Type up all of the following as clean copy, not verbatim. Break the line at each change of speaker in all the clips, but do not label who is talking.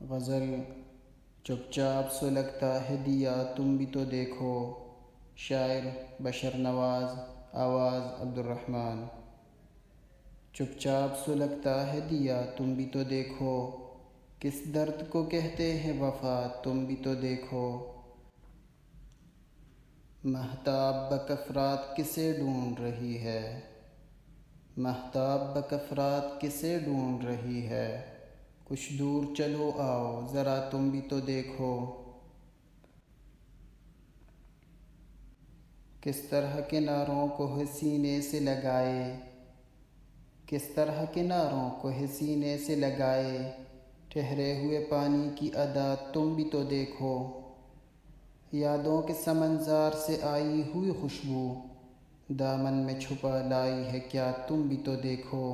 غزل چپ چاپ سلگتا ہے دیا تم بھی تو دیکھو، شاعر بشر نواز، آواز عبدالرحمن۔ چپ چاپ سلگتا ہے دیا تم بھی تو دیکھو، کس درد کو کہتے ہیں وفا تم بھی تو دیکھو۔ مہتاب بکفرات کسے ڈھونڈ رہی ہے، مہتاب بکفرات کسے ڈھونڈ رہی ہے، کچھ دور چلو آؤ ذرا تم بھی تو دیکھو۔ کس طرح کناروں کو ہے سینے سے لگائے، کس طرح کناروں کو ہے سینے سے لگائے، ٹھہرے ہوئے پانی کی ادا تم بھی تو دیکھو۔ یادوں کے سمنظار سے آئی ہوئی خوشبو دامن میں چھپا لائی ہے کیا تم بھی تو دیکھو۔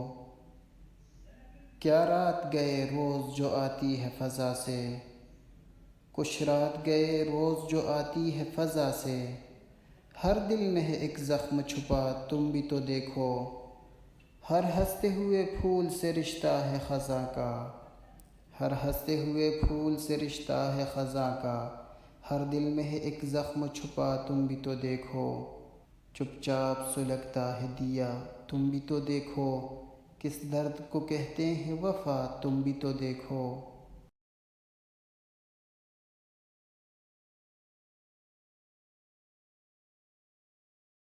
کیا رات گئے روز جو آتی ہے فضا سے، کچھ رات گئے روز جو آتی ہے فضا سے، ہر دل میں ہے ایک زخم چھپا تم بھی تو دیکھو۔ ہر ہنستے ہوئے پھول سے رشتہ ہے خزاں کا، ہر ہنستے ہوئے پھول سے رشتہ ہے خزاں کا، ہر دل میں ہے ایک زخم چھپا تم بھی تو دیکھو۔ چپ چاپ سلگتا ہے دیا تم بھی تو دیکھو، کس درد کو کہتے ہیں وفا تم بھی تو دیکھو۔